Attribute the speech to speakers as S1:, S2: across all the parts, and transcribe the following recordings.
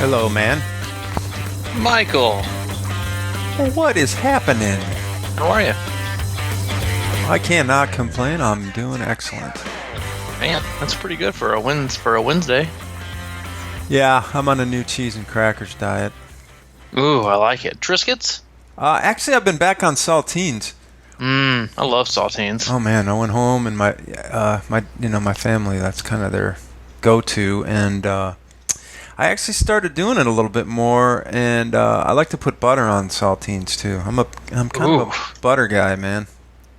S1: Hello, man.
S2: Michael,
S1: What is happening?
S2: how are you?
S1: I cannot complain. I'm doing excellent.
S2: Man, that's pretty good for a Wednesday.
S1: Yeah, I'm on a new cheese and crackers diet.
S2: Ooh, I like it. Triscuits?
S1: Actually, I've been back on saltines.
S2: I love saltines.
S1: Oh man, I went home and my family. That's kind of their go-to, and I actually started doing it a little bit more. And I like to put butter on saltines too. I'm kind of a butter guy, man.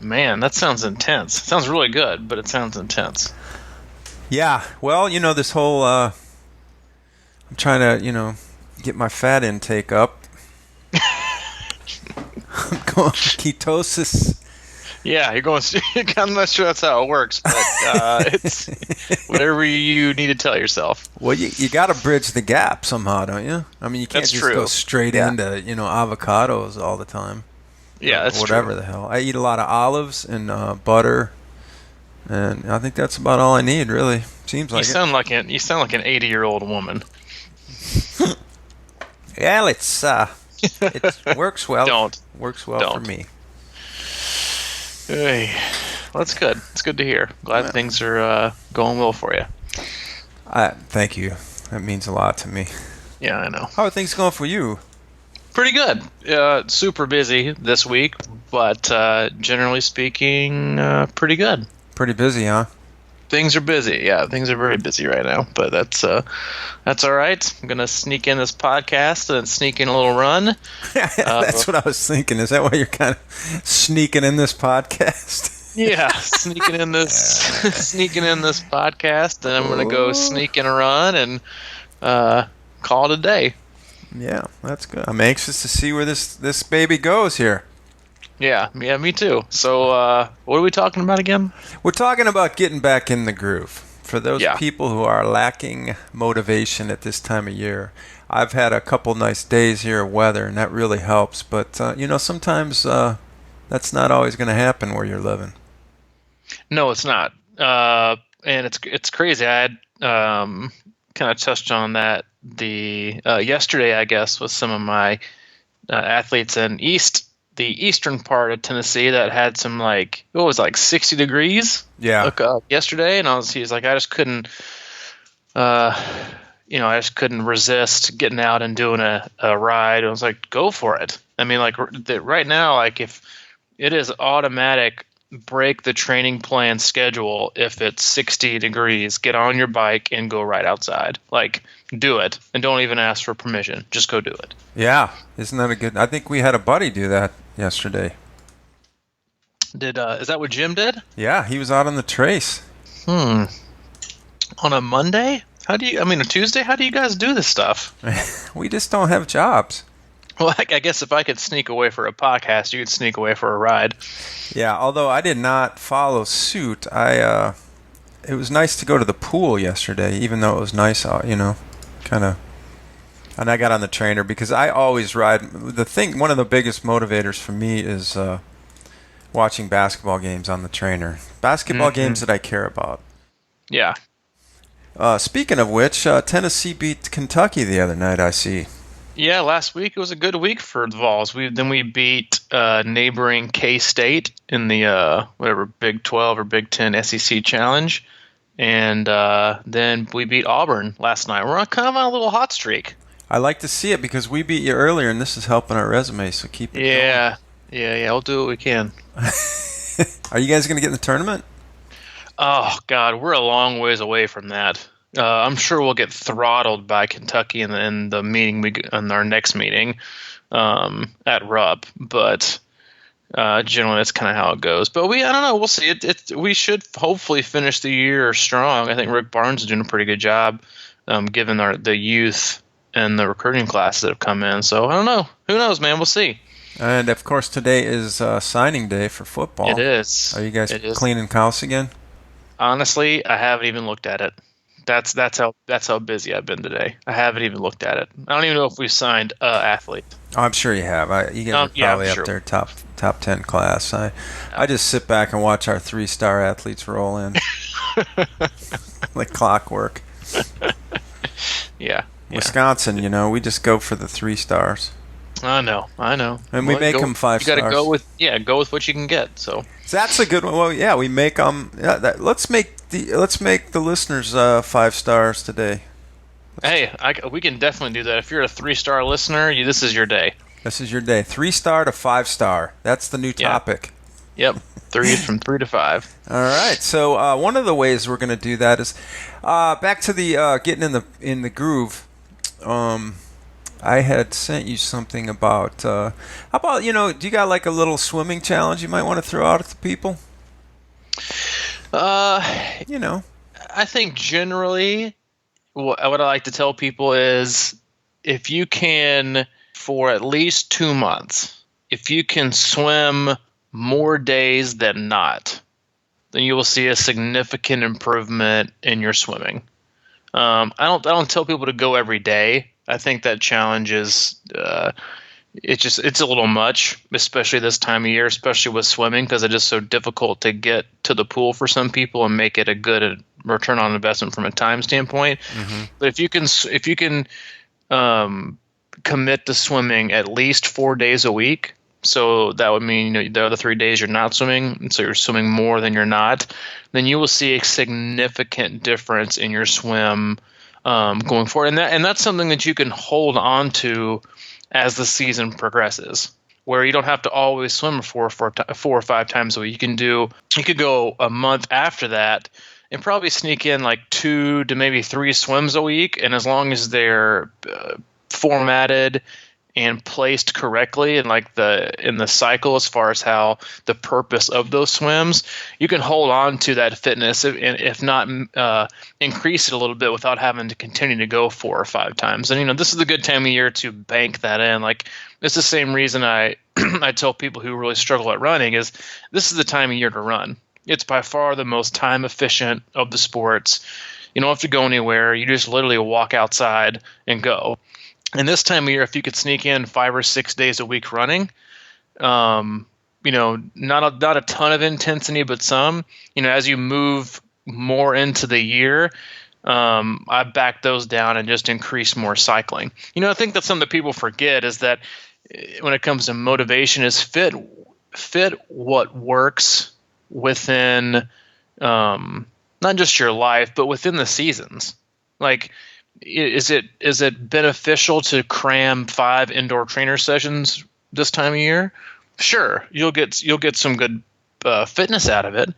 S2: Man, that sounds intense. It sounds really good, but it sounds intense.
S1: Yeah, well, this whole I'm trying to get my fat intake up. I'm going ketosis.
S2: Yeah, you're going. I'm not sure that's how it works, but it's whatever you need to tell yourself.
S1: Well, you got to bridge the gap somehow, don't you? I mean, you can't
S2: That's
S1: just
S2: true.
S1: go straight into avocados all the time.
S2: Yeah, that's
S1: whatever
S2: true.
S1: the hell. I eat a lot of olives and butter, and I think that's about all I need. Really, seems like
S2: You sound like an 80-year-old woman.
S1: Well, it works well.
S2: Don't.
S1: Works well for
S2: Don't.
S1: me.
S2: Hey, well, that's good. It's good to hear. Glad things are going well for you.
S1: Thank you. That means a lot to me.
S2: Yeah, I know.
S1: How are things going for you?
S2: Pretty good. Super busy this week, but generally speaking, pretty good.
S1: Pretty busy, huh?
S2: Things are busy. Yeah, things are very busy right now, but that's all right. I'm gonna sneak in this podcast and sneak in a little run.
S1: That's what I was thinking. Is that why you're kind of sneaking in this podcast?
S2: Yeah, sneaking in this podcast, and I'm gonna go sneak in a run and call it a day.
S1: Yeah, that's good. I'm anxious to see where this baby goes here.
S2: Yeah, me too. So, what are we talking about again?
S1: We're talking about getting back in the groove. For those people who are lacking motivation at this time of year, I've had a couple nice days here of weather, and that really helps. But, sometimes that's not always going to happen where you're living.
S2: No, it's not. And it's crazy. I had kind of touched on that yesterday, I guess, with some of my athletes in the eastern part of Tennessee that had some 60 degrees.
S1: Yeah.
S2: Yesterday, and he was like, I just couldn't, I just couldn't resist getting out and doing a ride. I was like, go for it. I mean, right now, if it is automatic, break the training plan schedule if it's 60 degrees, get on your bike and go right outside. Do it, and don't even ask for permission. Just go do it.
S1: Yeah, isn't that a good? I think we had a buddy do that yesterday.
S2: Is that what Jim did?
S1: Yeah, he was out on the trace.
S2: On a Monday? A Tuesday? How do you guys do this stuff?
S1: We just don't have jobs.
S2: Well, I guess if I could sneak away for a podcast, you could sneak away for a ride.
S1: Yeah, although I did not follow suit. It was nice to go to the pool yesterday, even though it was nice out, kind of. And I got on the trainer because I always ride. One of the biggest motivators for me is watching basketball games on the trainer. Basketball games that I care about.
S2: Yeah.
S1: Speaking of which, Tennessee beat Kentucky the other night, I see.
S2: Yeah, last week it was a good week for the Vols. We beat neighboring K-State in the Big 12 or Big 10 SEC Challenge, and then we beat Auburn last night. We're kind of on a little hot streak.
S1: I like to see it because we beat you earlier, and this is helping our resume. So keep it going.
S2: Yeah. We'll do what we can.
S1: Are you guys going to get in the tournament?
S2: Oh God, we're a long ways away from that. I'm sure we'll get throttled by Kentucky in the meeting in our next meeting at Rupp, but generally that's kind of how it goes. But I don't know. We'll see. We should hopefully finish the year strong. I think Rick Barnes is doing a pretty good job, given the youth and the recruiting classes that have come in. So I don't know. Who knows, man? We'll see. And
S1: of course, today is signing day for football.
S2: It is.
S1: Are you guys cleaning house again?
S2: Honestly, I haven't even looked at it. That's how busy I've been today. I haven't even looked at it. I don't even know if we signed an athlete.
S1: Oh, I'm sure you have. You guys are probably up there, top 10 class. I just sit back and watch our 3-star athletes roll in like clockwork.
S2: Yeah,
S1: Wisconsin, we just go for the 3 stars.
S2: I know.
S1: And we make them 5 stars.
S2: You got to go with what you can get. So
S1: that's a good one. Well, yeah, we make them. Let's make the listeners 5 stars today.
S2: We can definitely do that. If you're a 3-star listener, this is your day.
S1: This is your day. 3 star to 5 star. That's the new topic.
S2: Yep. 3 from 3 to 5.
S1: All right. So one of the ways we're going to do that is back to the getting in the groove. I had sent you something about how about do you got like a little swimming challenge you might want to throw out at the people?
S2: I think generally what I like to tell people is if you can, for at least 2 months, if you can swim more days than not, then you will see a significant improvement in your swimming. I don't tell people to go every day. I think that challenge is it's a little much, especially this time of year, especially with swimming, because it is so difficult to get to the pool for some people and make it a good return on investment from a time standpoint. Mm-hmm. But if you can commit to swimming at least 4 days a week, so that would mean the other 3 days you're not swimming, and so you're swimming more than you're not, then you will see a significant difference in your swim going forward, and that's something that you can hold on to as the season progresses, where you don't have to always swim 4 or 5 times a week. You could go a month after that and probably sneak in like 2 to maybe 3 swims a week, and as long as they're formatted and placed correctly in the cycle as far as how the purpose of those swims, you can hold on to that fitness, and if not increase it a little bit without having to continue to go 4 or 5 times. And this is a good time of year to bank that in. Like, it's the same reason I tell people who really struggle at running is this is the time of year to run. It's by far the most time efficient of the sports. You don't have to go anywhere. You just literally walk outside and go. And this time of year, if you could sneak in 5 or 6 days a week running, not a ton of intensity, but some, as you move more into the year, I back those down and just increase more cycling. I think that's something that people forget is that when it comes to motivation is fit what works within, not just your life, but within the seasons. Like, is it beneficial to cram 5 indoor trainer sessions this time of year? Sure, you'll get some good fitness out of it,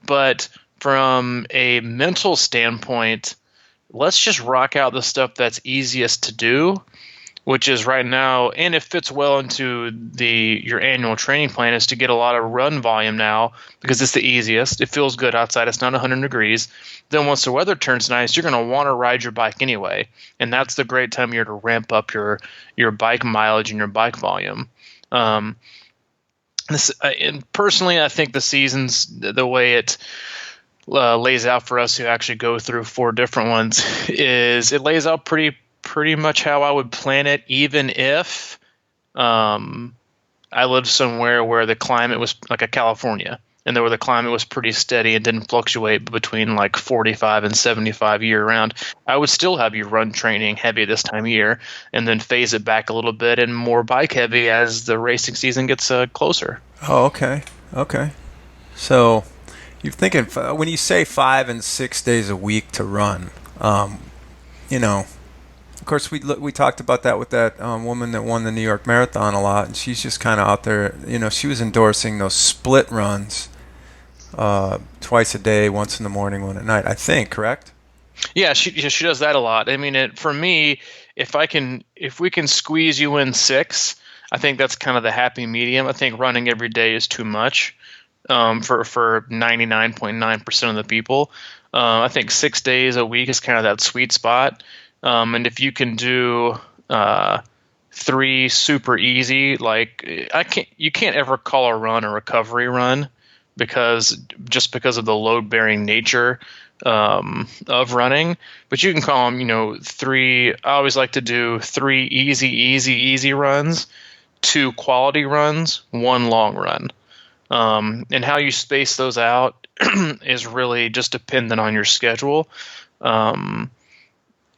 S2: but from a mental standpoint, let's just rock out the stuff that's easiest to do, which is right now, and it fits well into your annual training plan, is to get a lot of run volume now because it's the easiest. It feels good outside. It's not 100 degrees. Then once the weather turns nice, you're going to want to ride your bike anyway, and that's the great time of year to ramp up your bike mileage and your bike volume. And personally, I think the seasons, the way it lays out for us who actually go through 4 different ones, is it lays out pretty much how I would plan it, even if I lived somewhere where the climate was like a California, and where the climate was pretty steady and didn't fluctuate between like 45 and 75 year round. I would still have you run training heavy this time of year and then phase it back a little bit and more bike heavy as the racing season gets closer.
S1: Oh, okay. So you're thinking, when you say 5 and 6 days a week to run, of course, we talked about that with that woman that won the New York Marathon a lot, and she's just kind of out there. She was endorsing those split runs, twice a day, once in the morning, one at night. I think, correct?
S2: Yeah, she does that a lot. I mean, for me, if we can squeeze you in 6, I think that's kind of the happy medium. I think running every day is too much for 99.9% of the people. I think 6 days a week is kind of that sweet spot. And if you can do 3 super easy, you can't ever call a run a recovery run because of the load bearing nature of running. But you can call them, 3. I always like to do 3 easy runs, 2 quality runs, 1 long run. And how you space those out is really just dependent on your schedule.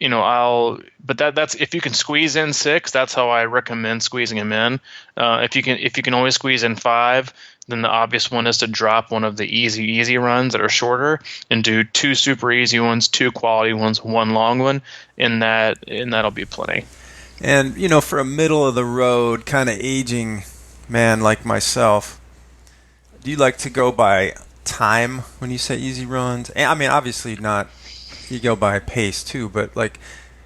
S2: but that's if you can squeeze in 6, that's how I recommend squeezing them in. If you can only squeeze in 5, then the obvious one is to drop one of the easy runs that are shorter and do 2 super easy ones, 2 quality ones, 1 long one, and that'll be plenty.
S1: And for a middle of the road kind of aging man like myself, do you like to go by time when you say easy runs? I mean, obviously not. You go by pace too, but like, do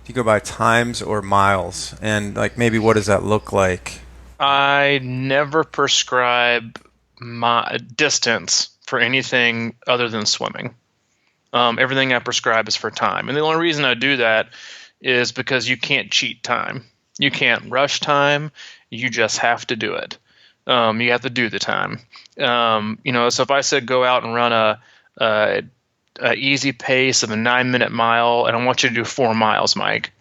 S1: you go by times or miles? And like, maybe what does that look like?
S2: I never prescribe my distance for anything other than swimming. Everything I prescribe is for time, and the only reason I do that is because you can't cheat time. You can't rush time. You just have to do it. You have to do the time. So if I said go out and run a easy pace of a 9-minute mile, and I want you to do 4 miles, Mike.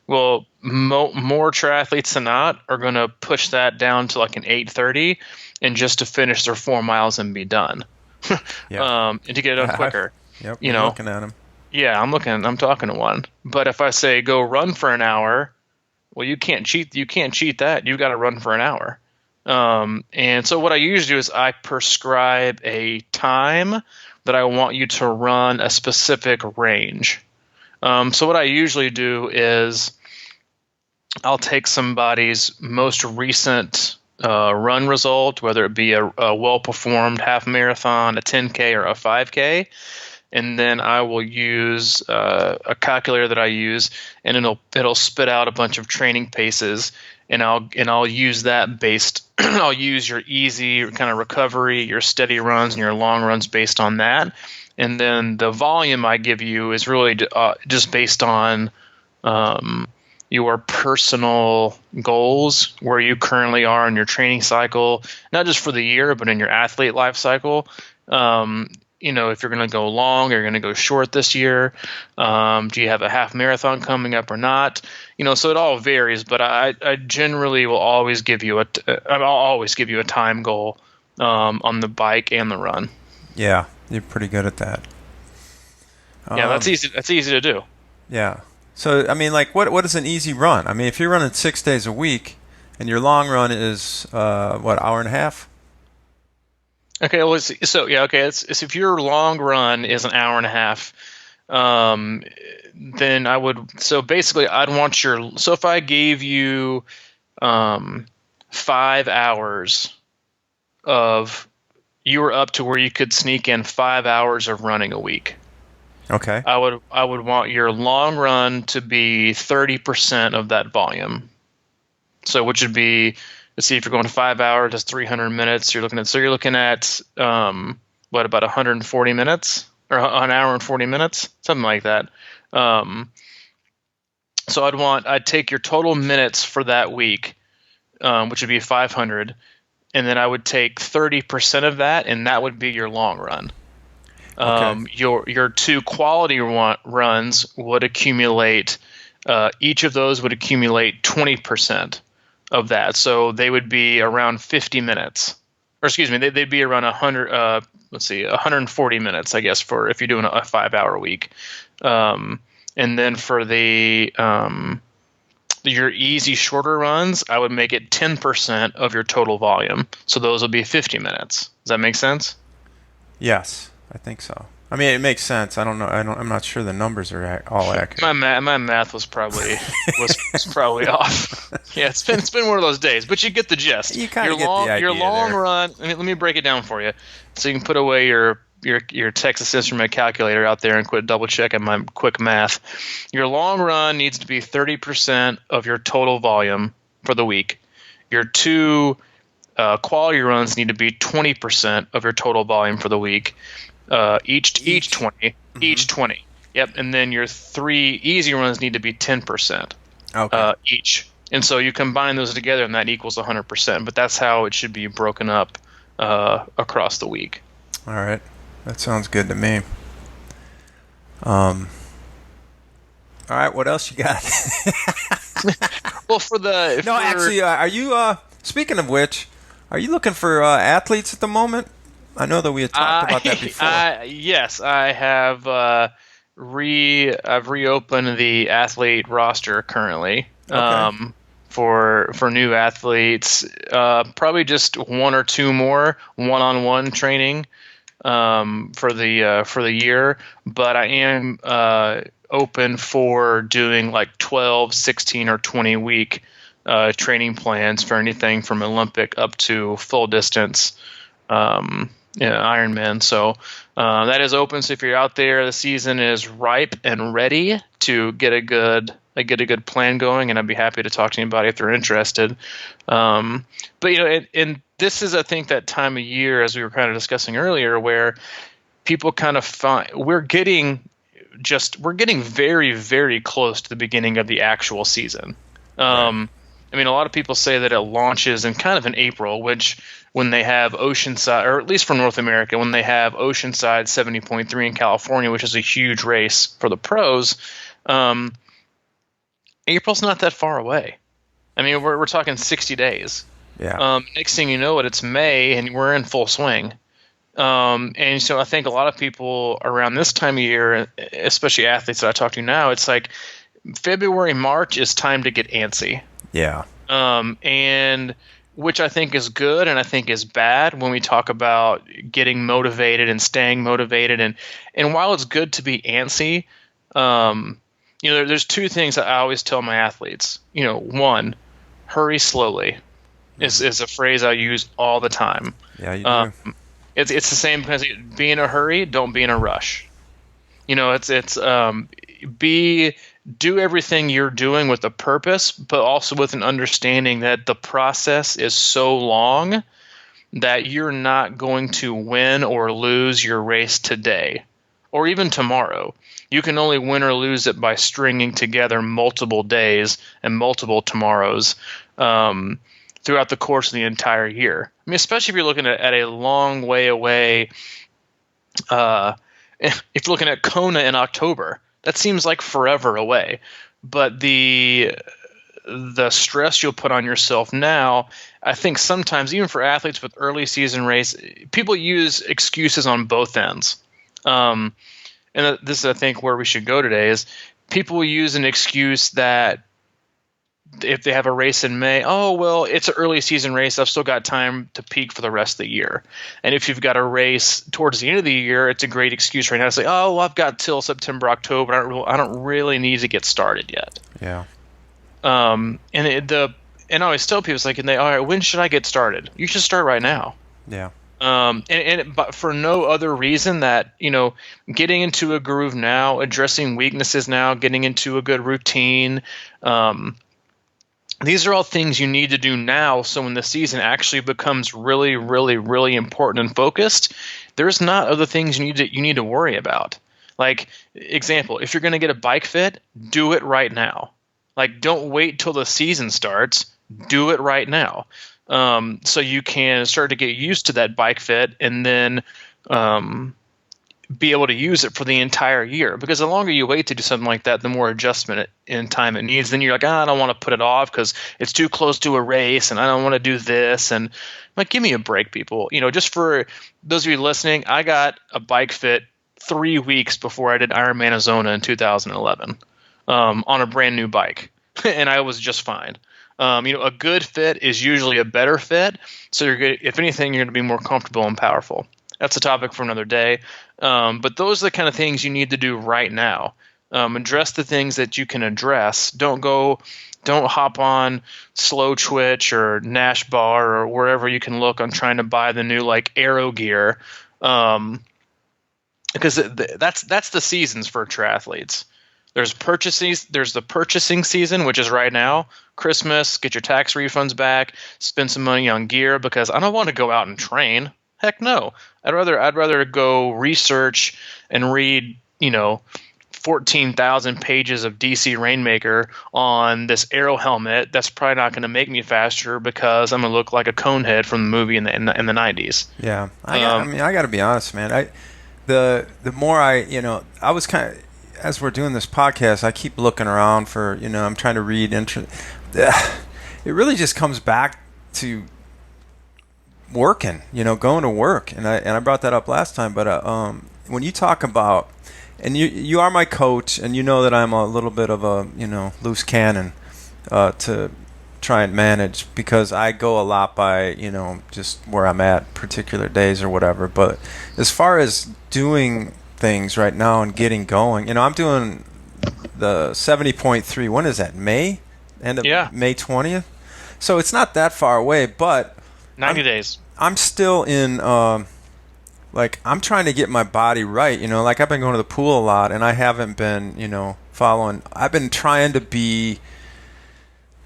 S2: Well, more triathletes than not are going to push that down to like an 8:30, and just to finish their 4 miles and be done.
S1: Yeah.
S2: And to get it done quicker.
S1: Yep. You're looking at them.
S2: Yeah, I'm talking to one. But if I say go run for an hour, well, you can't cheat. You can't cheat that. You've got to run for an hour. And so what I usually do is I prescribe a time that I want you to run a specific range. So what I usually do is I'll take somebody's most recent run result, whether it be a well-performed half marathon, a 10K, or a 5K, and then I will use a calculator that I use, and it'll spit out a bunch of training paces, and I'll use that based. I'll use your easy kind of recovery, your steady runs, and your long runs based on that. And then the volume I give you is really just based on your personal goals, where you currently are in your training cycle, not just for the year, but in your athlete life cycle. If you're going to go long, or you're going to go short this year, do you have a half marathon coming up or not? So it all varies, but I generally will always give you I'll always give you a time goal on the bike and the run.
S1: Yeah, you're pretty good at that.
S2: Yeah, that's easy. That's easy to do.
S1: Yeah. So I mean, like, what is an easy run? I mean, if you're running 6 days a week, and your long run is hour and a half?
S2: Okay, well, it's if your long run is an hour and a half, then I would. So basically, I'd want so if I gave you 5 hours you were up to where you could sneak in 5 hours of running a week.
S1: Okay.
S2: I would want your long run to be 30% of that volume. So which would be, let's see, if you're going to 5 hours, that's 300 minutes. You're looking at about 140 minutes, or an hour and 40 minutes, something like that. So I'd take your total minutes for that week, which would be 500, and then I would take 30% of that, and that would be your long run. Okay. Your 2 quality runs would accumulate. Each of those would accumulate 20% of that, so they would be around 50 minutes, or excuse me, they'd be around 140 minutes, I guess, for if you're doing a 5-hour week. And then for your easy shorter runs, I would make it 10% of your total volume, so those would be 50 minutes. Does that make sense?
S1: Yes, I think so. I mean, it makes sense. I don't know. I'm not sure the numbers are all accurate.
S2: My math was probably probably off. Yeah, it's been one of those days, but you get the gist.
S1: You kind of get the idea.
S2: Your long
S1: there.
S2: run. Let me break it down for you, so you can put away your Texas Instrument calculator out there and quit double checking my quick math. Your long run needs to be 30% of your total volume for the week. Your 2 quality runs need to be 20% of your total volume for the week. Each 20. Mm-hmm. Each 20. Yep. And then your 3 easy runs need to be 10%.
S1: Okay.
S2: Each. And so you combine those together, and that equals 100%. But that's how it should be broken up across the week.
S1: All right. That sounds good to me. All right. What else you got?
S2: Well,
S1: actually, are you? Speaking of which, are you looking for athletes at the moment? I know that we had talked about that before.
S2: Yes, I have I've reopened the athlete roster currently.
S1: Okay.
S2: For new athletes, probably just one or two more one-on-one training for the year, but I am open for doing like 12, 16, or 20 week training plans for anything from Olympic up to full distance Ironman. So that is open. So if you're out there, the season is ripe and ready to get a good plan going, and I'd be happy to talk to anybody if they're interested. But and this is, I think, that time of year, as we were kind of discussing earlier, where people kind of find we're getting very, very close to the beginning of the actual season.
S1: Right.
S2: I mean, a lot of people say that it launches in kind of in April, which when they have Oceanside, or at least for North America, when they have Oceanside 70.3 in California, which is a huge race for the pros, April's not that far away. I mean, we're talking 60 days.
S1: Yeah.
S2: Next thing you know it's May, and we're in full swing. And so I think a lot of people around this time of year, especially athletes that I talk to now, it's like February, March is time to get antsy.
S1: Yeah.
S2: And which I think is good and I think is bad when we talk about getting motivated and staying motivated. And while it's good to be antsy, there's two things that I always tell my athletes. One, hurry slowly is a phrase I use all the time.
S1: Yeah, you do.
S2: It's the same because be in a hurry, don't be in a rush. Do everything you're doing with a purpose, but also with an understanding that the process is so long that you're not going to win or lose your race today or even tomorrow. You can only win or lose it by stringing together multiple days and multiple tomorrows throughout the course of the entire year. I mean, especially if you're looking at a long way away. If you're looking at Kona in October, that seems like forever away. But the stress you'll put on yourself now, I think sometimes, even for athletes with early season race, people use excuses on both ends. And this is, I think, where we should go today is people use an excuse that if they have a race in May, oh, well, it's an early season race. I've still got time to peak for the rest of the year. And if you've got a race towards the end of the year, it's a great excuse right now to say, oh, well, I've got till September, October. I don't really need to get started yet.
S1: Yeah.
S2: And I always tell people, it's like, all right, when should I get started? You should start right now.
S1: Yeah.
S2: But for no other reason that, getting into a groove now, addressing weaknesses now, getting into a good routine, these are all things you need to do now, so when the season actually becomes really, really, really important and focused, there's not other things you need to worry about. Like, example, if you're going to get a bike fit, do it right now. Like, don't wait till the season starts. Do it right now, so you can start to get used to that bike fit, and then be able to use it for the entire year. Because the longer you wait to do something like that, the more adjustment in time it needs. Then you're like, I don't want to put it off because it's too close to a race and I don't want to do this. And I'm like, give me a break, people. Just for those of you listening, I got a bike fit 3 weeks before I did Ironman Arizona in 2011 on a brand new bike. And I was just fine. A good fit is usually a better fit. So you're good. If anything, you're going to be more comfortable and powerful. That's a topic for another day. But those are the kind of things you need to do right now. Address the things that you can address. Don't hop on Slow Twitch or Nash Bar or wherever you can look on trying to buy the new Aero gear. Because that's the seasons for triathletes. There's the purchasing season, which is right now. Christmas, get your tax refunds back, spend some money on gear because I don't want to go out and train. Heck no. I'd rather go research and read, 14,000 pages of DC Rainmaker on this Aero helmet that's probably not going to make me faster because I'm going to look like a conehead from the movie in the 90s.
S1: Yeah. I got to be honest, man. The more I was kind of, as we're doing this podcast, I keep looking around for, I'm trying to read. It really just comes back to working, going to work. And I brought that up last time, but when you talk about, and you are my coach, and you know that I'm a little bit of a loose cannon to try and manage, because I go a lot by just where I'm at particular days or whatever. But as far as doing things right now and getting going, I'm doing the 70.3. When is that? May? End of May 20th. So it's not that far away, but
S2: 90 days.
S1: I'm still in I'm trying to get my body right, like I've been going to the pool a lot, and I haven't been, following. I've been trying to be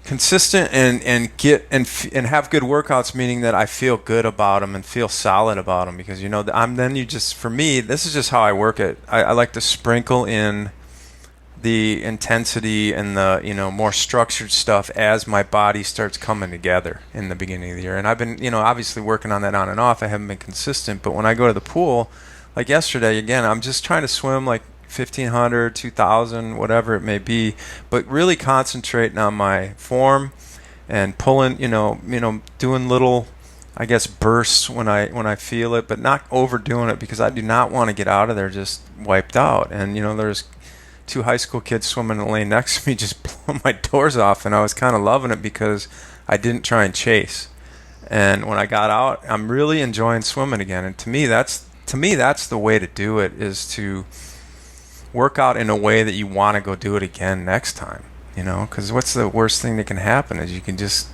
S1: consistent and get and have good workouts, meaning that I feel good about them and feel solid about them, because for me, this is just how I work it. I like to sprinkle in the intensity and the more structured stuff as my body starts coming together in the beginning of the year. And I've been obviously working on that on and off. I haven't been consistent, but when I go to the pool, like yesterday, again, I'm just trying to swim like 1,500, 2,000, whatever it may be, but really concentrating on my form and pulling, doing little, I guess, bursts when I feel it, but not overdoing it, because I do not want to get out of there just wiped out. And there's 2 high school kids swimming in the lane next to me just blowing my doors off, and I was kind of loving it because I didn't try and chase. And when I got out, I'm really enjoying swimming again. And to me that's the way to do it, is to work out in a way that you want to go do it again next time. Because what's the worst thing that can happen is you can just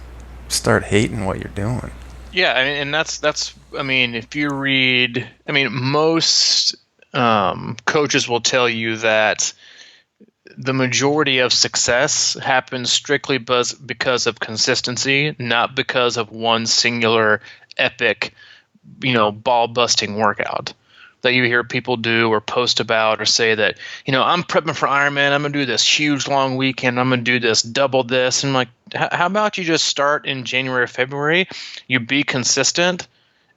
S1: start hating what you're doing.
S2: Yeah, and that's if you read, most coaches will tell you that the majority of success happens strictly because of consistency, not because of one singular epic, ball-busting workout that you hear people do or post about, or say that, I'm prepping for Ironman, I'm going to do this huge long weekend, I'm going to do this, double this. And I'm like, how about you just start in January or February, you be consistent,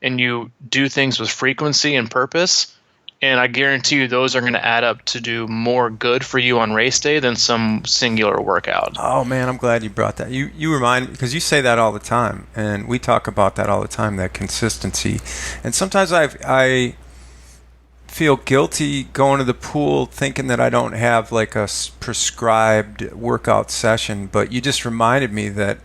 S2: and you do things with frequency and purpose, and I guarantee you those are going to add up to do more good for you on race day than some singular workout.
S1: Oh man, I'm glad you brought that. You remind me, because you say that all the time, and we talk about that all the time, that consistency. And sometimes I feel guilty going to the pool thinking that I don't have like a prescribed workout session, but you just reminded me that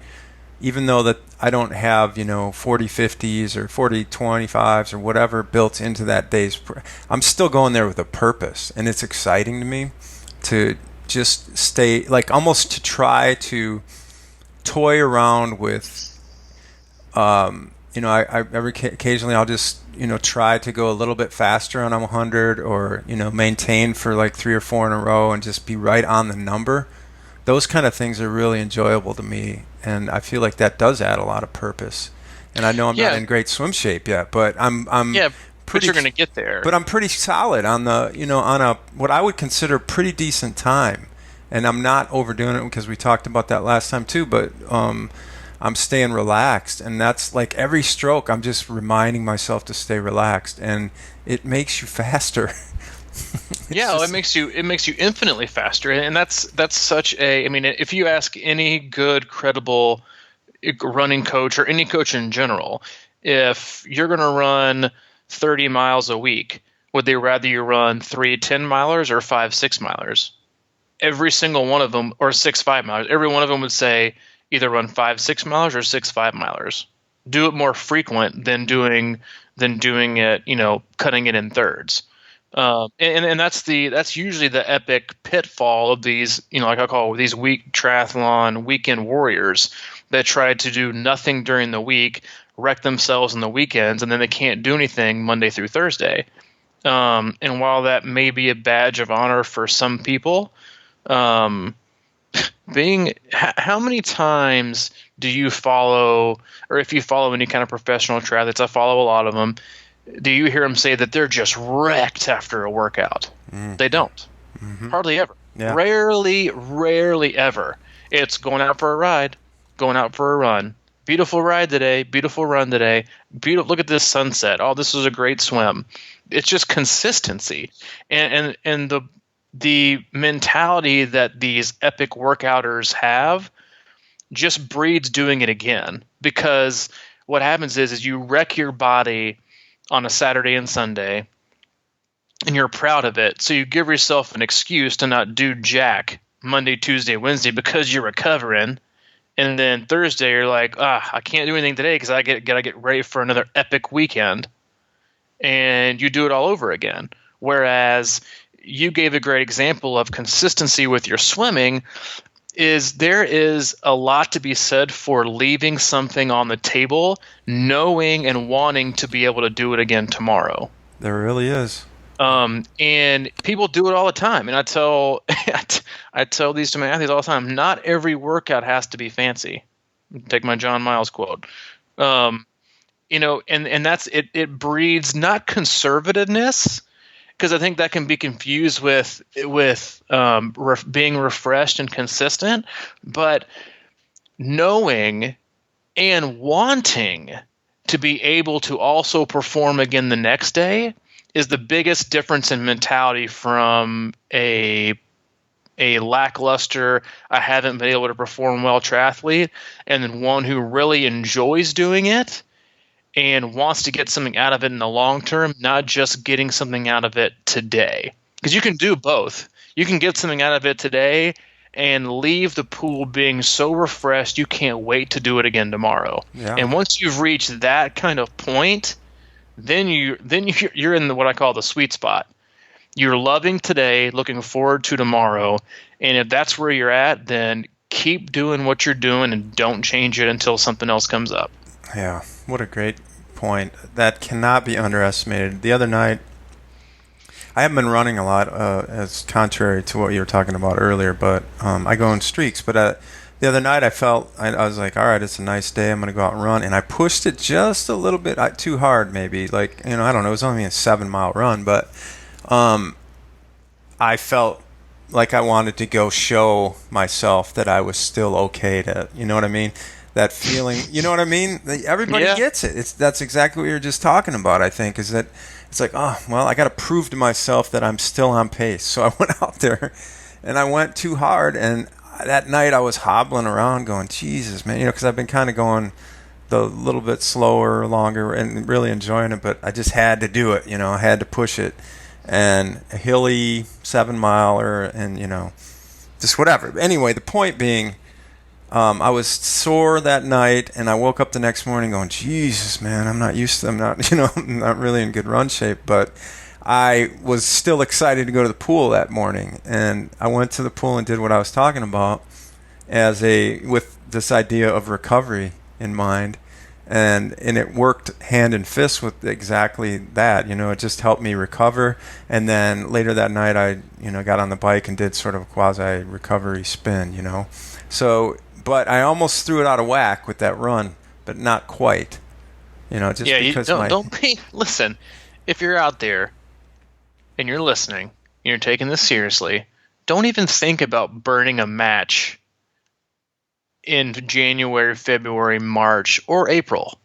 S1: even though that I don't have 40-50s or 40-25s or whatever built into that day's, I'm still going there with a purpose, and it's exciting to me to just stay, like, almost to try to toy around with occasionally I'll just try to go a little bit faster on a 100, or maintain for like 3 or 4 in a row and just be right on the number. Those kind of things are really enjoyable to me, and I feel like that does add a lot of purpose. And I know I'm not in great swim shape yet, but I'm
S2: but you're going to get there.
S1: But I'm pretty solid on the on a what I would consider pretty decent time, and I'm not overdoing it, because we talked about that last time too. But I'm staying relaxed, and that's like every stroke I'm just reminding myself to stay relaxed, and it makes you faster.
S2: It makes you infinitely faster, and that's such a, if you ask any good, credible running coach, or any coach in general, if you're going to run 30 miles a week, would they rather you run 3 10-milers or 5 6-milers? Every single one of them, or 6 5-milers, every one of them would say either run 5 6-milers or 6 5-milers. Do it more frequent than doing it, cutting it in thirds. And that's usually the epic pitfall of these, like I call these week triathlon weekend warriors that try to do nothing during the week, wreck themselves on the weekends, and then they can't do anything Monday through Thursday. And while that may be a badge of honor for some people, how many times do you follow, or if you follow any kind of professional triathletes, I follow a lot of them, do you hear them say that they're just wrecked after a workout? They don't. Hardly ever. Yeah. Rarely ever. It's going out for a ride, going out for a run. Beautiful ride today, beautiful run today. Look at this sunset. Oh, this was a great swim. It's just consistency. And the mentality that these epic workouters have just breeds doing it again. Because what happens is you wreck your body on a Saturday and Sunday, and you're proud of it. So you give yourself an excuse to not do jack Monday, Tuesday, Wednesday because you're recovering. And then Thursday you're like, I can't do anything today because gotta get ready for another epic weekend. And you do it all over again. Whereas you gave a great example of consistency with your swimming. There is a lot to be said for leaving something on the table, knowing and wanting to be able to do it again tomorrow.
S1: There really is.
S2: And people do it all the time. And I tell I tell these to my athletes all the time. Not every workout has to be fancy. Take my John Miles quote. And that's it. It breeds not conservativeness, because I think that can be confused with being refreshed and consistent, but knowing and wanting to be able to also perform again the next day is the biggest difference in mentality from a lackluster, I haven't been able to perform well triathlete, and then one who really enjoys doing it and wants to get something out of it in the long term, not just getting something out of it today. Because you can do both. You can get something out of it today and leave the pool being so refreshed you can't wait to do it again tomorrow.
S1: Yeah.
S2: And once you've reached that kind of point, then you're in what I call the sweet spot. You're loving today, looking forward to tomorrow, and if that's where you're at, then keep doing what you're doing and don't change it until something else comes up.
S1: Yeah, what a great point. That cannot be underestimated. The other night, I haven't been running a lot, as contrary to what you were talking about earlier, but I go in streaks. But the other night, I was like, all right, it's a nice day. I'm going to go out and run. And I pushed it just a little bit too hard, maybe. Like, I don't know. It was only a 7-mile run, but I felt like I wanted to go show myself that I was still okay to, you know what I mean? That feeling, you know what I mean? Everybody gets it. That's exactly what you were just talking about, I think, is that it's like, oh, well, I got to prove to myself that I'm still on pace. So I went out there and I went too hard. And that night I was hobbling around going, Jesus, man, because I've been kind of going the little bit slower, longer, and really enjoying it. But I just had to do it, I had to push it. And a hilly 7-miler and, just whatever. Anyway, the point being, I was sore that night, and I woke up the next morning going, Jesus, man, I'm not I'm not really in good run shape, but I was still excited to go to the pool that morning. And I went to the pool and did what I was talking about with this idea of recovery in mind. And it worked hand in fist with exactly that. It just helped me recover. And then later that night, I got on the bike and did sort of a quasi recovery spin. So, but I almost threw it out of whack with that run, but not quite.
S2: Listen. If you're out there and you're listening, and you're taking this seriously, don't even think about burning a match in January, February, March, or April.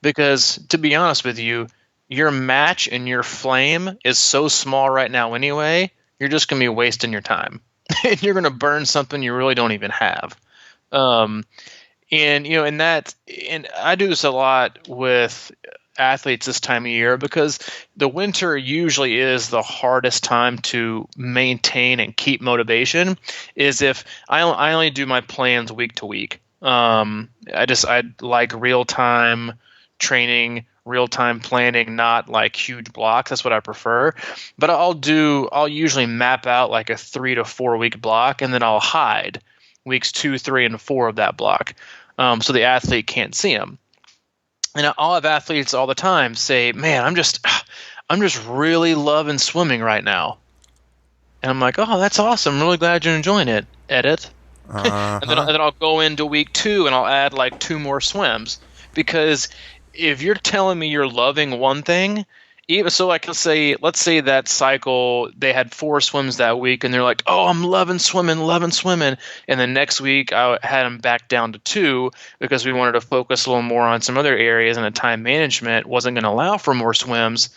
S2: Because, to be honest with you, your match and your flame is so small right now anyway, you're just going to be wasting your time. And you're going to burn something you really don't even have. And I do this a lot with athletes this time of year, because the winter usually is the hardest time to maintain and keep motivation. Is if I only do my plans week to week. I like real time training, real time planning, not like huge blocks. That's what I prefer. But I'll usually map out like a 3 to 4 week block, and then I'll hide weeks 2, 3, and 4 of that block, so the athlete can't see them. And I'll have athletes all the time say, "Man, I'm just really loving swimming right now." And I'm like, "Oh, that's awesome! I'm really glad you're enjoying it." Edit. And then I'll go into week 2 and I'll add like 2 more swims, because if you're telling me you're loving one thing, even so, like let's say that cycle they had 4 swims that week, and they're like, "Oh, I'm loving swimming," and then next week I had them back down to 2 because we wanted to focus a little more on some other areas, and the time management wasn't going to allow for more swims.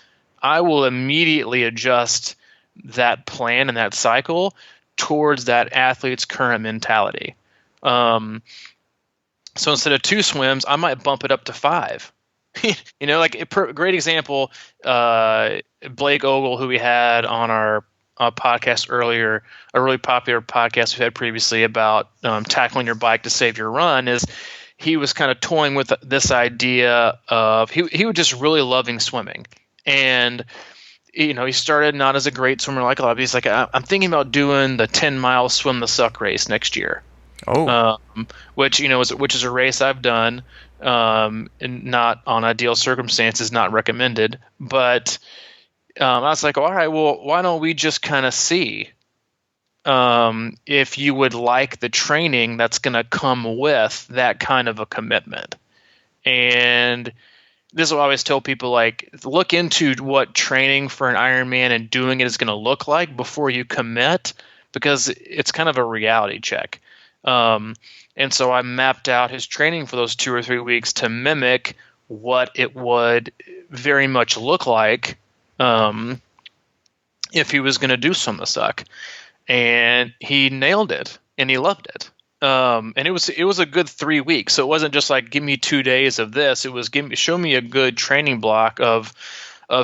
S2: I will immediately adjust that plan and that cycle towards that athlete's current mentality. So instead of 2 swims, I might bump it up to 5. Like a great example. Blake Ogle, who we had on our podcast earlier, a really popular podcast we had previously about tackling your bike to save your run, is he was kind of toying with this idea of he was just really loving swimming. And he started not as a great swimmer like a lot of people. He's like, I'm thinking about doing the 10-mile swim the suck race next year.
S1: Oh,
S2: which is a race I've done, and not on ideal circumstances, not recommended. But I was like, all right, well, why don't we just kind of see if you would like the training that's going to come with that kind of a commitment. And this is what I always tell people, like, look into what training for an Ironman and doing it is going to look like before you commit, because it's kind of a reality check. And so I mapped out his training for those 2 or 3 weeks to mimic what it would very much look like if he was going to do Swim the Suck. And he nailed it, and he loved it. And it was a good 3 weeks. So it wasn't just like, give me 2 days of this. It was show me a good training block of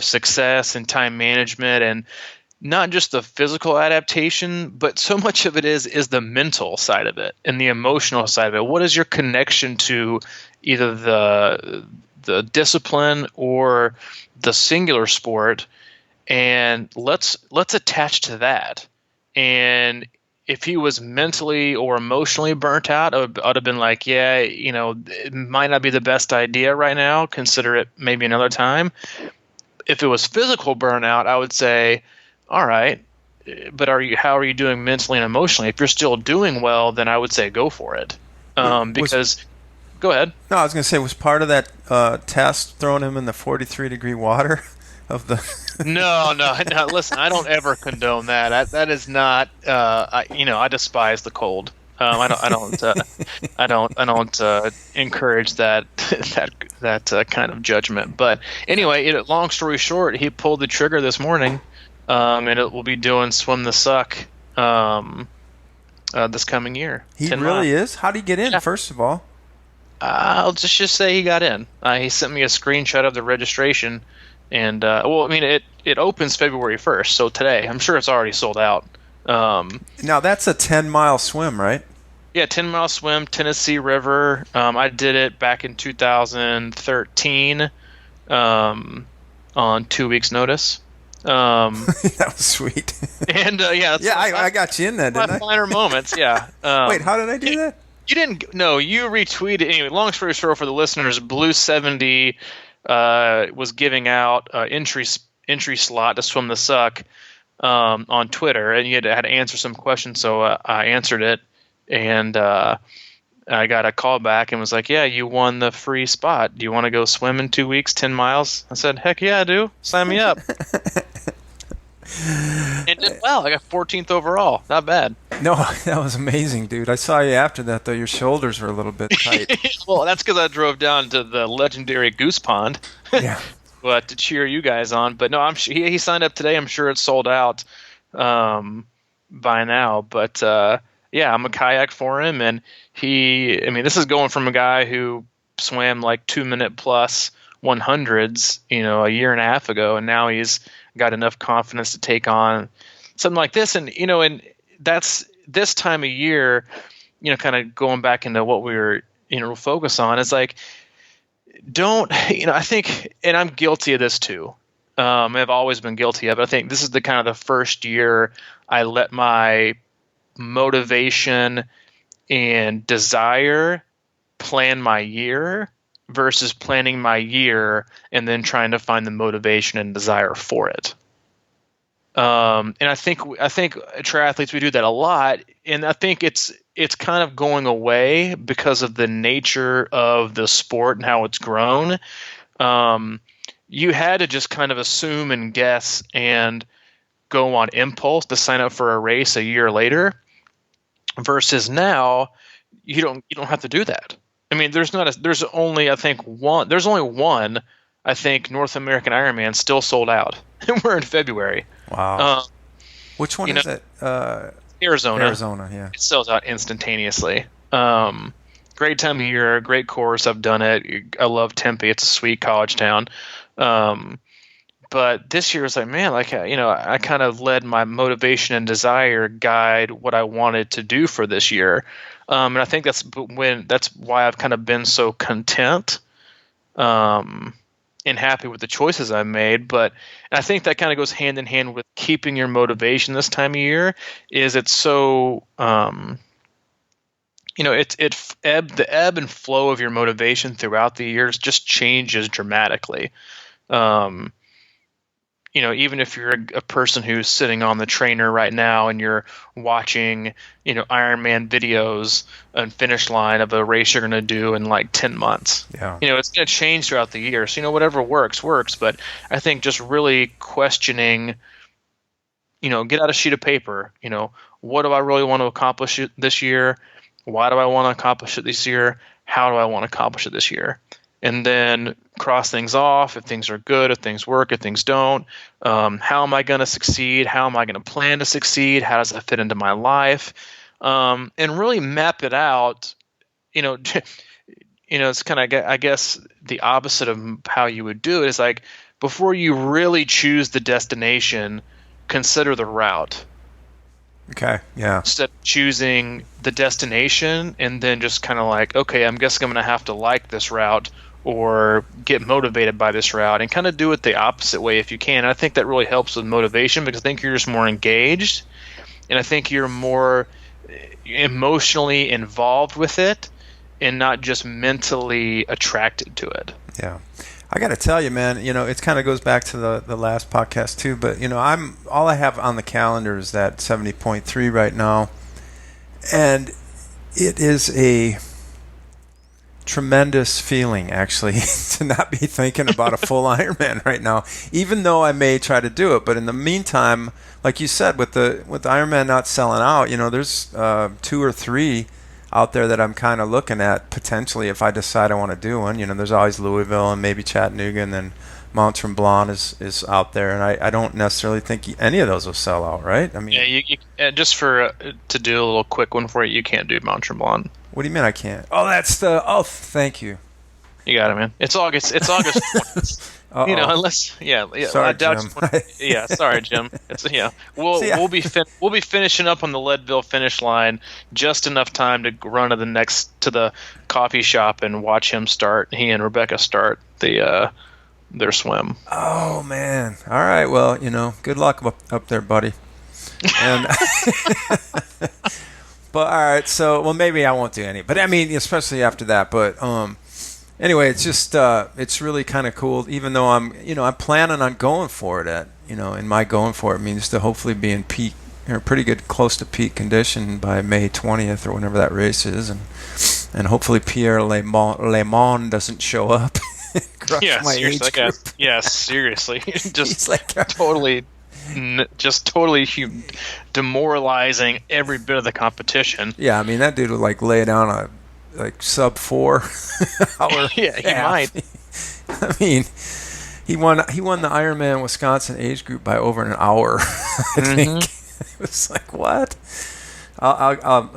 S2: success and time management, and not just the physical adaptation, but so much of it is the mental side of it and the emotional side of it. What is your connection to either the discipline or the singular sport? And let's attach to that. And if he was mentally or emotionally burnt out, I'd have been like, yeah, it might not be the best idea right now. Consider it maybe another time. If it was physical burnout, I would say, all right, but how are you doing mentally and emotionally? If you're still doing well, then I would say go for it. Go ahead.
S1: No, I was going to say, was part of that test throwing him in the 43-degree water of the?
S2: No. Listen, I don't ever condone that. That is not. I despise the cold. I don't encourage that kind of judgment. But anyway, long story short, he pulled the trigger this morning. And it will be doing Swim the Suck this coming year.
S1: He really is? How did he get in, first of all?
S2: I'll just say he got in. He sent me a screenshot of the registration. And, it opens February 1st, so today. I'm sure it's already sold out.
S1: Now, that's a 10-mile swim, right?
S2: Yeah, 10-mile swim, Tennessee River. I did it back in 2013 on 2 weeks' notice.
S1: That was sweet.
S2: And
S1: I got you in that, didn't I?
S2: Finer moments, yeah.
S1: Wait, how did I do that?
S2: You didn't. No, you retweeted. Anyway, long story short, for the listeners, Blue 70 was giving out entry slot to Swim the Suck on Twitter, and you had to answer some questions. So I answered it, and I got a call back and was like, "Yeah, you won the free spot. Do you want to go swim in 2 weeks, 10 miles?" I said, "Heck yeah, I do. Sign me up." And did well. I got 14th overall. Not bad.
S1: No, that was amazing, dude. I saw you after that, though. Your shoulders were a little bit tight.
S2: Well, that's because I drove down to the legendary Goose Pond.
S1: Yeah.
S2: But to cheer you guys on. But no, he signed up today. I'm sure it's sold out by now. But yeah, I'm a kayak for him, and this is going from a guy who swam like 2-minute plus 100s, a year and a half ago, and now he's got enough confidence to take on something like this. And and that's this time of year, kind of going back into what we were focus on, is like, don't I think, and I'm guilty of this too. I've always been guilty of it. I think this is the kind of the first year I let my motivation and desire plan my year versus planning my year and then trying to find the motivation and desire for it. And I think triathletes, we do that a lot, and I think it's kind of going away because of the nature of the sport and how it's grown. You had to just kind of assume and guess and go on impulse to sign up for a race a year later, versus now you don't have to do that. I mean, there's only one, I think, North American Ironman still sold out. And we're in February.
S1: Wow. Which one is it?
S2: Arizona.
S1: Arizona, yeah.
S2: It sells out instantaneously. Great time of year, great course. I've done it. I love Tempe. It's a sweet college town. But this year was like, man, like, I kind of led my motivation and desire guide what I wanted to do for this year. And I think that's why I've kind of been so content, and happy with the choices I made. But I think that kind of goes hand in hand with keeping your motivation this time of year. Is it's so, the ebb and flow of your motivation throughout the years just changes dramatically. Even if you're a person who's sitting on the trainer right now and you're watching, Ironman videos and finish line of a race you're going to do in like 10 months, it's going to change throughout the year. So, whatever works. But I think just really questioning, get out a sheet of paper, what do I really want to accomplish this year? Why do I want to accomplish it this year? How do I want to accomplish it this year? And then cross things off if things are good, if things work, if things don't. How am I going to succeed? How am I going to plan to succeed? How does that fit into my life? And really map it out. It's kind of, I guess, the opposite of how you would do it is like before you really choose the destination, consider the route.
S1: Okay, yeah.
S2: Instead of choosing the destination and then just kind of like, okay, I'm guessing I'm going to have to like this route or get motivated by this route, and kind of do it the opposite way if you can. And I think that really helps with motivation because I think you're just more engaged, and I think you're more emotionally involved with it and not just mentally attracted to it.
S1: Yeah. I got to tell you, man, it kind of goes back to the last podcast too, but all I have on the calendar is that 70.3 right now. And it is a tremendous feeling actually to not be thinking about a full Ironman right now, even though I may try to do it. But in the meantime, like you said, with the Ironman not selling out, there's 2 or 3 out there that I'm kind of looking at potentially if I decide I want to do one. There's always Louisville and maybe Chattanooga, and then Mont Tremblant is out there, and I don't necessarily think any of those will sell out, right? I mean,
S2: you just to do a little quick one for you can't do Mont Tremblant.
S1: What do you mean I can't? Thank you.
S2: You got it, man. It's August 20th. Unless
S1: Sorry,
S2: I doubt
S1: Jim.
S2: Sorry, Jim. We'll be finishing up on the Leadville finish line just enough time to run to the coffee shop and watch he and Rebecca start their swim.
S1: Oh man. All right, well, good luck up there, buddy. And but all right, so maybe I won't do any. But I mean, especially after that, but anyway, it's just it's really kind of cool. Even though I'm planning on going for it and my going for it means to hopefully be in peak or pretty good, close to peak condition by May 20th or whenever that race is, and hopefully Pierre Le Mans doesn't show up.
S2: Yeah,
S1: my
S2: seriously.
S1: age group.
S2: Yes, seriously. Just
S1: like,
S2: totally demoralizing every bit of the competition.
S1: Yeah, I mean that dude would like lay down a sub 4 hour.
S2: Yeah, he might.
S1: I mean, he won the Ironman Wisconsin age group by over an hour. I think it was like what?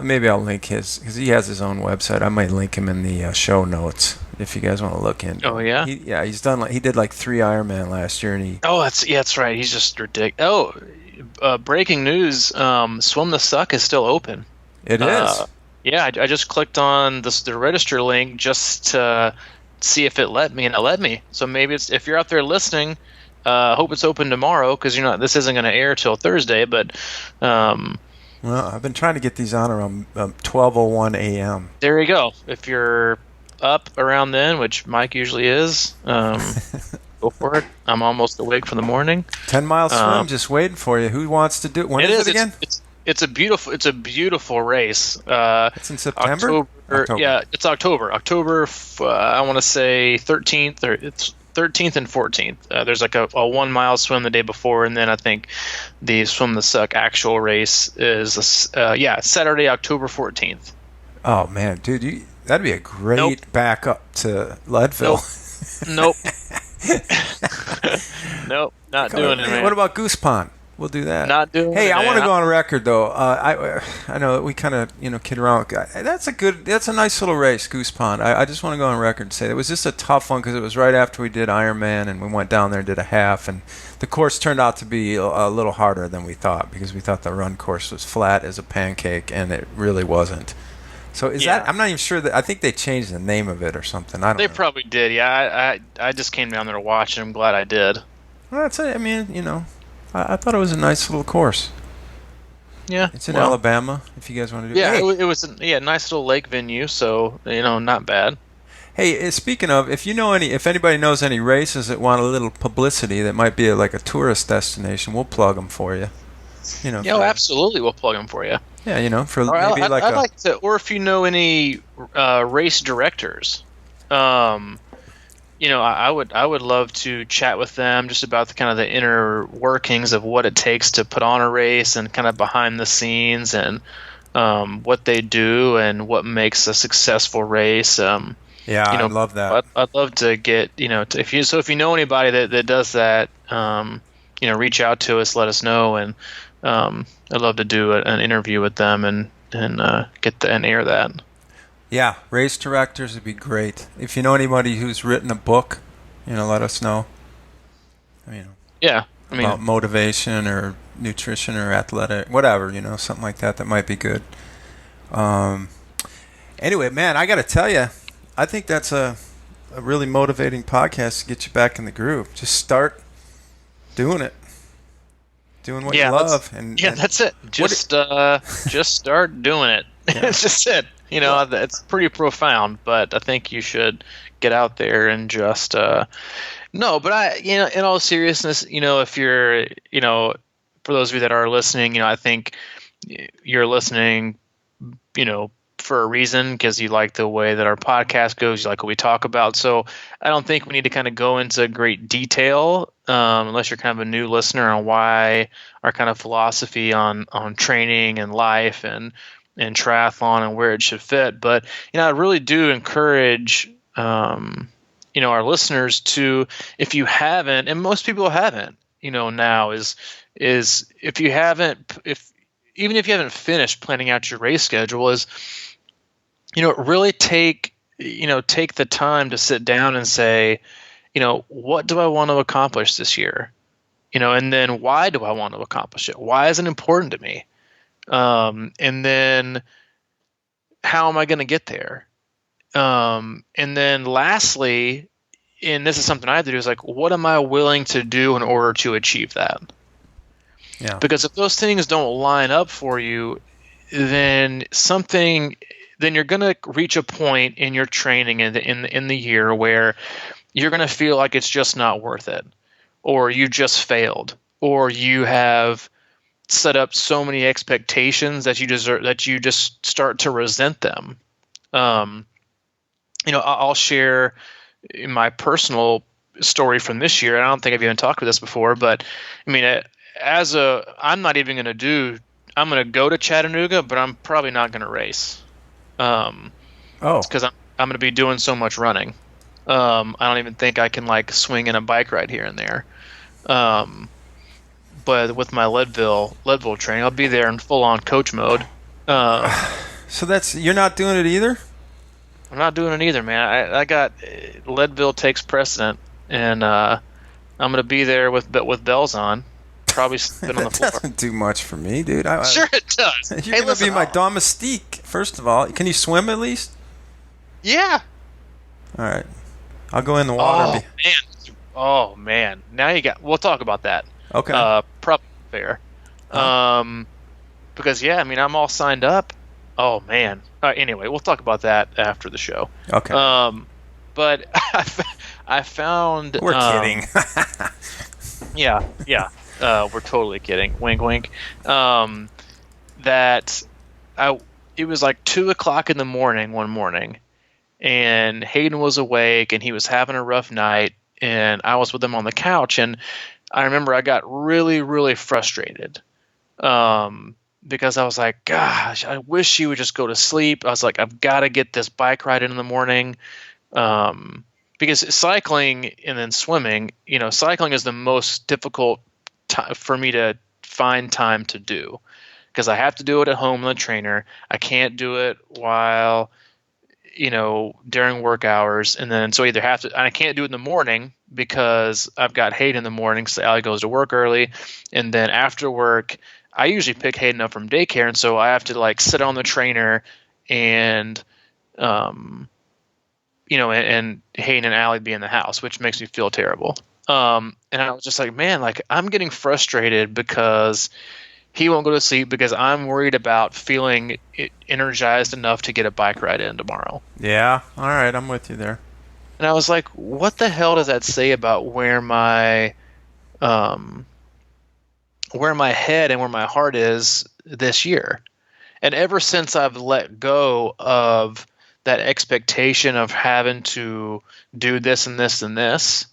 S1: Maybe I'll link his because he has his own website. I might link him in the show notes if you guys want to look in.
S2: Oh yeah.
S1: He's done he did like 3 Ironman last year, and he.
S2: Oh, that's right. He's just ridiculous. Oh, breaking news! Swim the Suck is still open.
S1: It is.
S2: Yeah, I just clicked on the register link just to see if it let me, and it let me. So maybe if you're out there listening, hope it's open tomorrow because this isn't going to air till Thursday. But
S1: well, I've been trying to get these on around 12:01 a.m.
S2: There you go. If you're up around then, which Mike usually is, go for it. I'm almost awake for the morning.
S1: 10-mile swim, just waiting for you. Who wants to do it? When is it again?
S2: It's a beautiful race.
S1: It's in September?
S2: October. Yeah, it's October. October, I want to say 13th, or it's 13th and 14th. There's like a 1 mile swim the day before, and then I think the Swim the Suck actual race is Saturday, October 14th.
S1: Oh man, dude, that'd be a great backup to Leadville.
S2: Nope. Nope, not doing it, man.
S1: What about Goose Pond? We'll do that.
S2: Not doing
S1: Hey,
S2: it,
S1: I want to
S2: man.
S1: go on record though. I know that we kind of kid around. That's a nice little race, Goose Pond. I just want to go on record and say it was just a tough one because it was right after we did Ironman and we went down there and did a half, and the course turned out to be a little harder than we thought because we thought the run course was flat as a pancake and it really wasn't. So is that? I'm not even sure that. I think they changed the name of it or something. I don't know.
S2: They probably did. Yeah, I just came down there to watch, and I'm glad I did.
S1: Well, that's it. I mean, I thought it was a nice little course.
S2: Yeah,
S1: It's in Alabama. If you guys want to do.
S2: Yeah,
S1: Hey,
S2: it was a nice little lake venue, so not bad.
S1: hey, speaking of, if anybody knows any races that want a little publicity that might be like a tourist destination, we'll plug them for you.
S2: Absolutely, we'll plug them for you.
S1: Yeah, for
S2: Or
S1: maybe
S2: I'd like to, or if you know any race directors, I would love to chat with them just about the kind of the inner workings of what it takes to put on a race and kind of behind the scenes and what they do and what makes a successful race.
S1: I love that.
S2: I'd love to get if you know anybody that does that, reach out to us, let us know, and I'd love to do an interview with them and air that.
S1: Yeah, race directors would be great. If you know anybody who's written a book, let us know. About motivation or nutrition or athletic, whatever, something like that might be good. Anyway, man, I got to tell you, I think that's a really motivating podcast to get you back in the groove. Just start doing it. Doing what you love.
S2: That's it. Just start doing it.
S1: Yeah.
S2: It's just it. It's pretty profound, but I think you should get out there and just no. But in all seriousness, if you're, for those of you that are listening, I think you're listening, for a reason because you like the way that our podcast goes, you like what we talk about. So I don't think we need to kind of go into great detail unless you're kind of a new listener on why our kind of philosophy on training and life and triathlon and where it should fit. But I really do encourage our listeners to, if you haven't, and most people haven't, now is if you haven't, even if you haven't finished planning out your race schedule, is really take the time to sit down and say, what do I want to accomplish this year? And then why do I want to accomplish it? Why is it important to me? And then how am I going to get there? And then lastly, and this is something I have to do, is like, what am I willing to do in order to achieve that?
S1: Yeah.
S2: Because if those things don't line up for you, then you're going to reach a point in your training in the year where you're going to feel like it's just not worth it, or you just failed, or you have set up so many expectations that you just start to resent them. I'll share my personal story from this year. I don't think I've even talked about this before, but I'm not even going to I'm going to go to Chattanooga, but I'm probably not going to race. Because I'm going to be doing so much running. I don't even think I can swing in a bike ride here and there. But with my Leadville training, I'll be there in full on coach mode.
S1: So you're not doing it either?
S2: I'm not doing it either, man. I got Leadville takes precedent, and I'm going to be there with bells on. Probably sit on the floor.
S1: That doesn't do much for me, dude.
S2: Sure it does.
S1: You're going to be my domestique, first of all. Can you swim at least?
S2: Yeah.
S1: All right. I'll go in the water.
S2: Oh, man. Now we'll talk about that.
S1: Okay.
S2: Probably fair. Because, I'm all signed up. Oh, man. Anyway, we'll talk about that after the show.
S1: Okay.
S2: But I found...
S1: We're kidding.
S2: Yeah. We're totally kidding. Wink, wink. It was like 2:00 in the morning one morning, and Hayden was awake, and he was having a rough night, and I was with him on the couch, and I remember I got really, really frustrated because I was like, gosh, I wish he would just go to sleep. I was like, I've got to get this bike ride in the morning. Because cycling and then swimming, cycling is the most difficult time for me to find time to do, because I have to do it at home on the trainer. I can't do it while, during work hours. And then so either have to, and I can't do it in the morning because I've got Hayden in the morning. So Allie goes to work early. And then after work, I usually pick Hayden up from daycare. And so I have to like sit on the trainer and, and Hayden and Allie be in the house, which makes me feel terrible. And I was just like, man, like I'm getting frustrated because he won't go to sleep because I'm worried about feeling energized enough to get a bike ride in tomorrow.
S1: Yeah. All right. I'm with you there.
S2: And I was like, what the hell does that say about where my head and where my heart is this year? And ever since I've let go of that expectation of having to do this and this and this,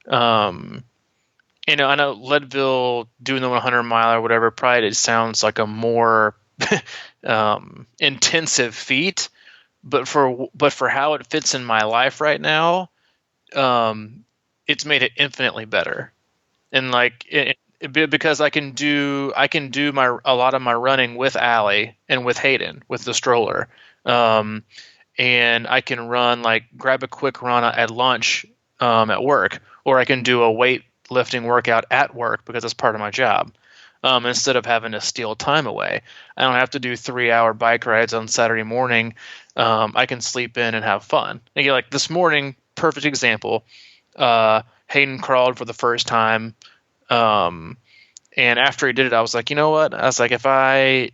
S2: I know Leadville doing the 100 mile or whatever, probably it sounds like a more intensive feat, but for how it fits in my life right now, it's made it infinitely better. And like because I can do a lot of my running with Allie and with Hayden with the stroller, and I can run, like grab a quick run at lunch at work, or I can do a weightlifting workout at work because it's part of my job. Instead of having to steal time away, I don't have to do 3-hour bike rides on Saturday morning. I can sleep in and have fun. And like this morning, perfect example. Hayden crawled for the first time. And after he did it, I was like, you know what? I was like,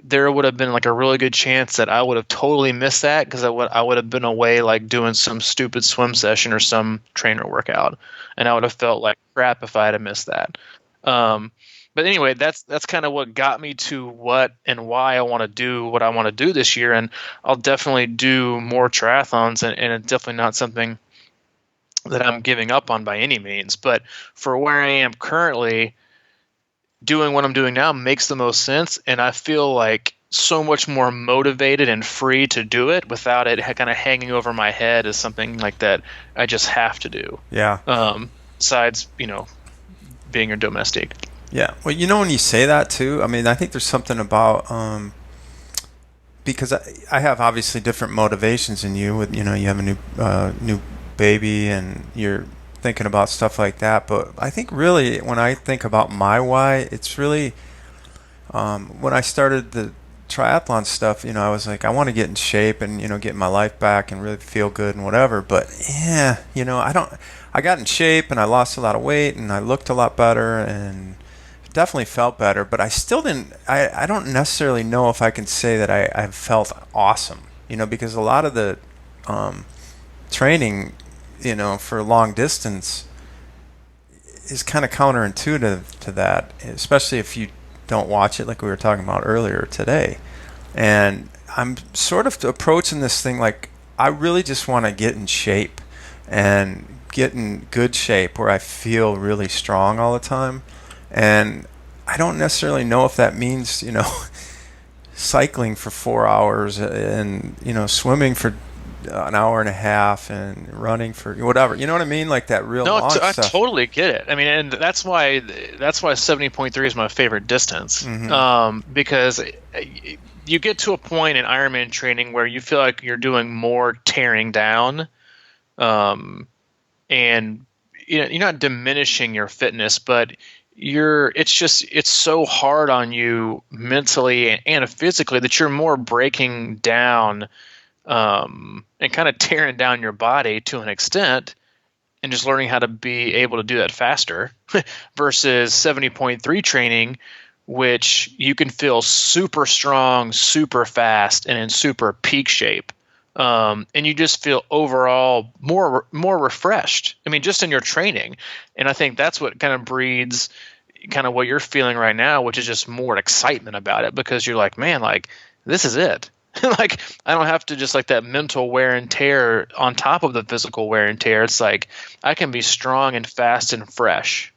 S2: there would have been like a really good chance that I would have totally missed that because I would have been away like doing some stupid swim session or some trainer workout, and I would have felt like crap if I had missed that. But anyway, that's kind of what got me to what and why I want to do what I want to do this year, and I'll definitely do more triathlons, and it's definitely not something that I'm giving up on by any means. But for where I am currently, doing what I'm doing now makes the most sense, and I feel like so much more motivated and free to do it without it kind of hanging over my head as something like that I just have to do.
S1: Yeah.
S2: Besides, being your domestic.
S1: Yeah. Well, when you say that too, I mean, I think there's something about because I have obviously different motivations than you. With you have a new baby and you're thinking about stuff like that. But I think really when I think about my why, it's really when I started the triathlon stuff, I was like, I want to get in shape and get my life back and really feel good and whatever. But I got in shape and I lost a lot of weight and I looked a lot better and definitely felt better, but I still didn't. I don't necessarily know if I can say that I felt awesome, because a lot of the training, for long distance is kind of counterintuitive to that, especially if you don't watch it like we were talking about earlier today. And I'm sort of approaching this thing like I really just want to get in shape and get in good shape where I feel really strong all the time. And I don't necessarily know if that means, cycling for 4 hours and, swimming for an hour and a half and running for whatever. You know what I mean? Like that real long
S2: I
S1: stuff.
S2: totally get it. I mean, and that's why 70.3 is my favorite distance.
S1: Mm-hmm.
S2: Because you get to a point in Ironman training where you feel like you're doing more tearing down. And you're not diminishing your fitness, but it's so hard on you mentally and physically that you're more breaking down and kind of tearing down your body to an extent and just learning how to be able to do that faster versus 70.3 training, which you can feel super strong, super fast, and in super peak shape. And you just feel overall more refreshed. I mean, just in your training. And I think that's what kind of breeds kind of what you're feeling right now, which is just more excitement about it because you're like, man, like this is it. Like I don't have to just like that mental wear and tear on top of the physical wear and tear. It's like I can be strong and fast and fresh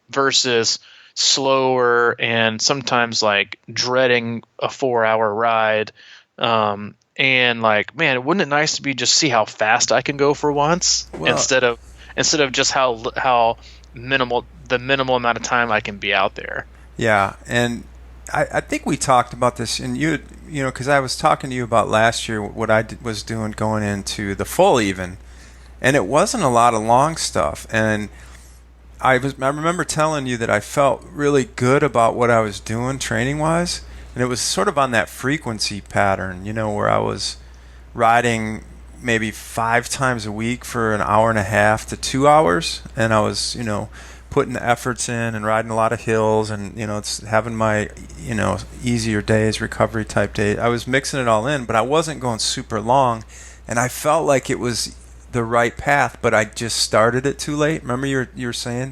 S2: versus slower and sometimes like dreading a 4-hour ride. And like, man, wouldn't it nice to just see how fast I can go for once instead of just how minimal amount of time I can be out there.
S1: Yeah, and I think we talked about this, and because I was talking to you about last year what I was doing going into the full even, and it wasn't a lot of long stuff. And I remember telling you that I felt really good about what I was doing training wise, and it was sort of on that frequency pattern, where I was riding maybe 5 times a week for an hour and a half to 2 hours, and I was putting the efforts in and riding a lot of hills, and it's having my easier days, recovery type days. I was mixing it all in, but I wasn't going super long, and I felt like it was the right path, but I just started it too late. Remember you were saying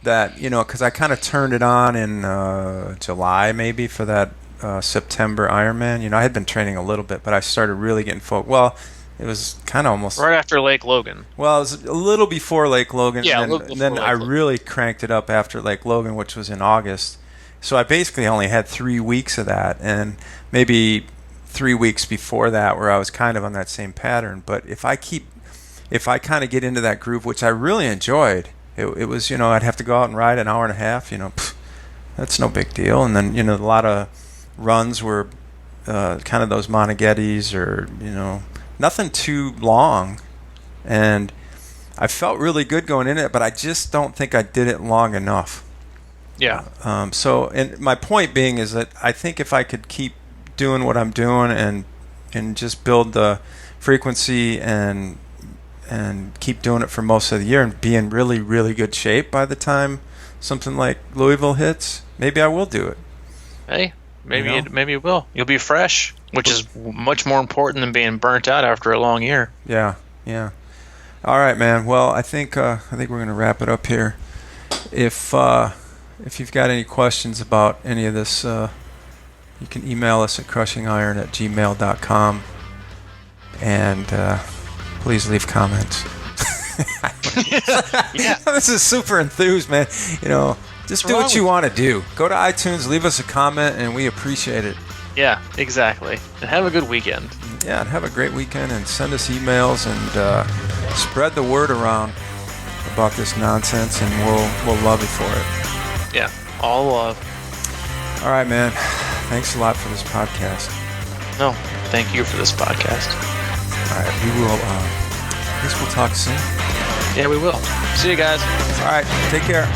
S1: that because I kind of turned it on in July maybe for that September Ironman. I had been training a little bit, but I started really getting focused. Well, it was kind of almost
S2: right after Lake Logan.
S1: Well, it was a little before Lake Logan.
S2: Yeah,
S1: and then I really cranked it up after Lake Logan, which was in August. So I basically only had 3 weeks of that, and maybe 3 weeks before that where I was kind of on that same pattern. But if I kind of get into that groove, which I really enjoyed, it was, I'd have to go out and ride an hour and a half, that's no big deal. And then, a lot of runs were kind of those Moneghettis or, nothing too long. And I felt really good going in it, but I just don't think I did it long enough.
S2: Yeah.
S1: And my point being is that I think if I could keep doing what I'm doing and just build the frequency and keep doing it for most of the year and be in really, really good shape by the time something like Louisville hits, maybe I will do it.
S2: Hey, maybe you will. You'll be fresh, which is much more important than being burnt out after a long year.
S1: Yeah. All right, man. Well, I think we're going to wrap it up here. If you've got any questions about any of this, you can email us at crushingiron@gmail.com, and please leave comments.
S2: Yeah.
S1: This is super enthused, man. Just do what you want to do. Go to iTunes, leave us a comment, and we appreciate it.
S2: Yeah, exactly. And have a good weekend.
S1: Yeah, and have a great weekend, and send us emails, and spread the word around about this nonsense, and we'll love you for it.
S2: Yeah, all love.
S1: All right, man. Thanks a lot for this podcast.
S2: No, thank you for this podcast.
S1: All right, we will. I guess we'll talk soon.
S2: Yeah, we will. See you guys.
S1: All right, take care.